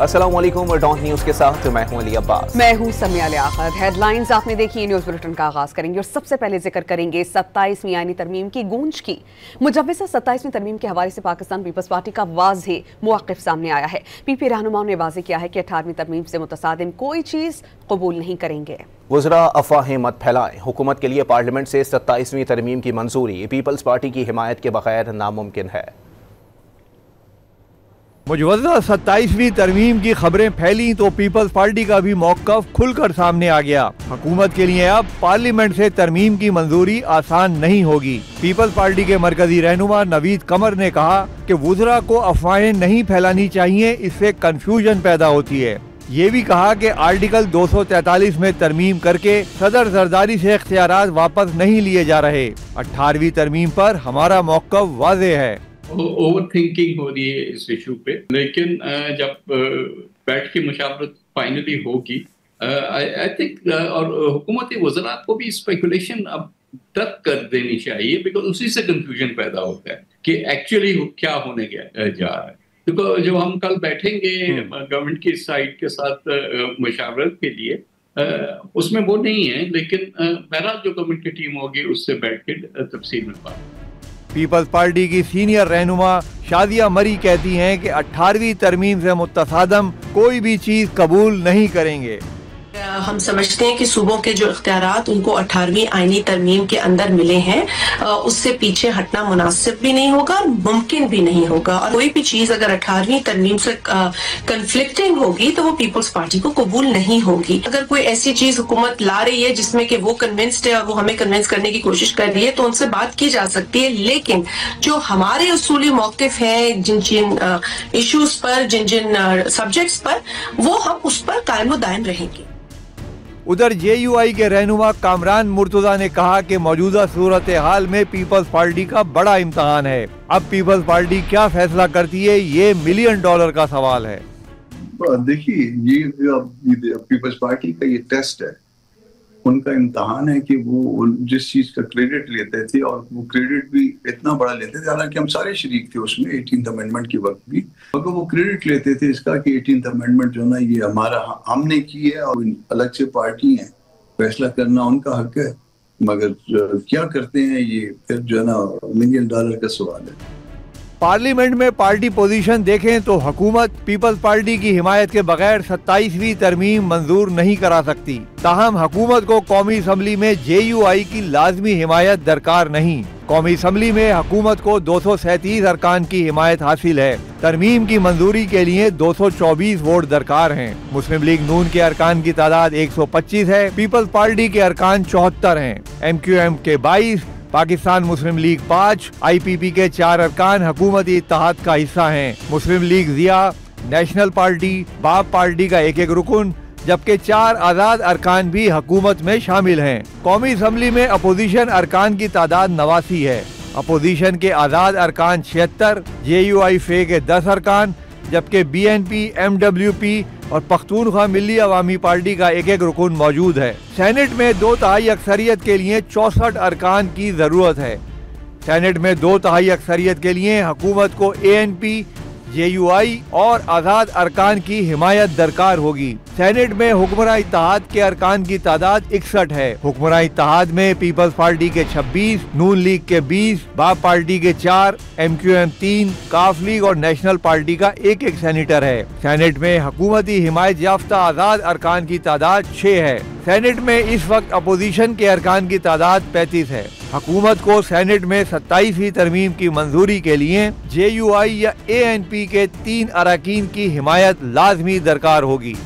अस्सलाम वालेकुम, don news के साथ मैं हूं अली अब्बास। मैं हूं समिया लियाकत। हेडलाइंस आपने देखी, न्यूज़ बुलेटिन का आगाज करेंगे और सबसे पहले जिक्र करेंगे 27वीं आईनी तरमीम की गूंज की। मुजव्वज़ा 27वीं तरमीम के हवाले से पाकिस्तान पीपल्स पार्टी का वाज़ेह मौक़िफ़ सामने आया है। पीपी रहनुमाओं ने वाज़ेह किया है कि 18वीं तरमीम से मुतसादिम कोई चीज़ कबूल नहीं करेंगे। वज़रा अफ़वाहें मत फैलाएं, हुकूमत के लिए पार्लियामेंट से 27वीं तरमीम की मंजूरी पीपल्स पार्टी की हिमायत के बगैर नामुमकिन है। मुजव्वज़ा 27वीं तरमीम की खबरें फैली तो पीपल्स पार्टी का भी मौक़िफ़ खुलकर सामने आ गया। हुकूमत के लिए अब पार्लियामेंट से तरमीम की मंजूरी आसान नहीं होगी। पीपल्स पार्टी के मरकजी रहनुमा नवीद कमर ने कहा कि वज़रा को अफवाहें नहीं फैलानी चाहिए, इससे कंफ्यूजन पैदा होती है। ये भी कहा कि आर्टिकल 243 में तरमीम करके सदर जरदारी से इख्तियारात वापस नहीं लिए जा रहे। 18वीं तरमीम पर हमारा मौक़िफ़ वाज़ेह है। ओवर थिंकिंग हो रही है इस इशू पे, लेकिन जब बैठ के मुशावरत फाइनली होगी, आई थिंक और हुकूमती वज़रात को भी स्पेकुलेशन अब तक कर देनी चाहिए, बिकॉज उसी से कंफ्यूजन पैदा होता है कि एक्चुअली क्या होने जा रहा है। बिकॉज जब हम कल बैठेंगे गवर्नमेंट की साइड के साथ मुशावरत के लिए, उसमें वो नहीं है, लेकिन बहरहाल जो गवर्नमेंट की टीम होगी उससे बैठ के तफसील में बात। पीपल्स पार्टी की सीनियर रहनुमा शादिया मरी कहती हैं कि 18वीं तरमीम से मुतसादम कोई भी चीज़ कबूल नहीं करेंगे। हम समझते हैं कि सूबों के जो इख्तियारात उनको 18वीं आईनी तरमीम के अंदर मिले हैं, उससे पीछे हटना मुनासिब भी नहीं होगा, मुमकिन भी नहीं होगा। और कोई भी चीज़ अगर 18वीं तरमीम से कन्फ्लिक्टिंग होगी तो वो पीपल्स पार्टी को कबूल नहीं होगी। अगर कोई ऐसी चीज़ हुकूमत ला रही है जिसमें कि वो कन्विंस्ड है और वो हमें कन्विंस करने की कोशिश कर रही है, तो उनसे बात की जा सकती है। लेकिन जो हमारे उसूली मौक़िफ़ हैं जिन जिन इशूज़ पर, जिन जिन सब्जेक्ट्स पर, वो हम उस पर कायम दायम रहेंगे। उधर JUI के रहनुमा कामरान मुर्तज़ा ने कहा कि मौजूदा सूरत हाल में पीपल्स पार्टी का बड़ा इम्तहान है। अब पीपल्स पार्टी क्या फैसला करती है, ये $1 मिलियन का सवाल है। देखिए, ये पीपल्स पार्टी का ये टेस्ट है, उनका इम्तहान है कि वो जिस चीज का क्रेडिट लेते थे, और वो क्रेडिट भी इतना बड़ा लेते थे, हालांकि हम सारे शरीक थे उसमें 18th अमेंडमेंट के वक्त भी, मगर वो क्रेडिट लेते थे इसका कि 18th अमेंडमेंट जो है ना ये हमारा हमने की है, और अलग से पार्टी है, फैसला करना उनका हक है। मगर क्या करते हैं ये फिर जो है ना $1 मिलियन का सवाल है। पार्लियामेंट में पार्टी पोजीशन देखें तो हुकूमत पीपल्स पार्टी की हिमायत के बगैर 27वीं तरमीम मंजूर नहीं करा सकती। ताहम हुकूमत को कौमी असम्बली में JUI की लाजमी हिमायत दरकार नहीं। कौमी असम्बली में हुकूमत को 237 अरकान की हिमायत हासिल है। तरमीम की मंजूरी के लिए 224 वोट दरकार हैं। मुस्लिम लीग नून के अरकान की तादाद 125 है। पीपल्स पार्टी के अरकान 74 हैं। MQM के 22, पाकिस्तान मुस्लिम लीग 5, IPP के 4 अरकान हुकूमती इत्तेहाद का हिस्सा हैं। मुस्लिम लीग जिया, नेशनल पार्टी, बाप पार्टी का एक रुकन, जबकि 4 आज़ाद अरकान भी हुकूमत में शामिल हैं। कौमी असम्बली में अपोजिशन अरकान की तादाद 89 है। अपोजिशन के आज़ाद अरकान 76, JUI फे के 10 अरकान, जबकि BNP, MWP और पख्तूनख्वा मिली अवामी पार्टी का एक रुकन मौजूद है। सेनेट में 2/3 अक्सरियत के लिए 64 अरकान की जरूरत है। सेनेट में 2/3 अक्सरियत के लिए हुकूमत को ANP, JUI और आज़ाद अरकान की हिमायत दरकार होगी। सेनेट में हुक्मरान इत्तेहाद के अरकान की तादाद 61 है। हुक्मरान इत्तेहाद में पीपल्स पार्टी के 26, नून लीग के 20, बाप पार्टी के 4, MQM 3, काफ लीग और नेशनल पार्टी का एक सेनेटर है। सेनेट में हुकूमती हिमायत याफ्ता आज़ाद अरकान की तादाद 6 है। सेनेट में इस वक्त अपोजिशन के अरकान की तादाद 35 है। हुकूमत को सेनेट में 27वीं तरमीम की मंजूरी के लिए JUI या ANP के 3 अरकान की हिमायत लाजमी दरकार होगी।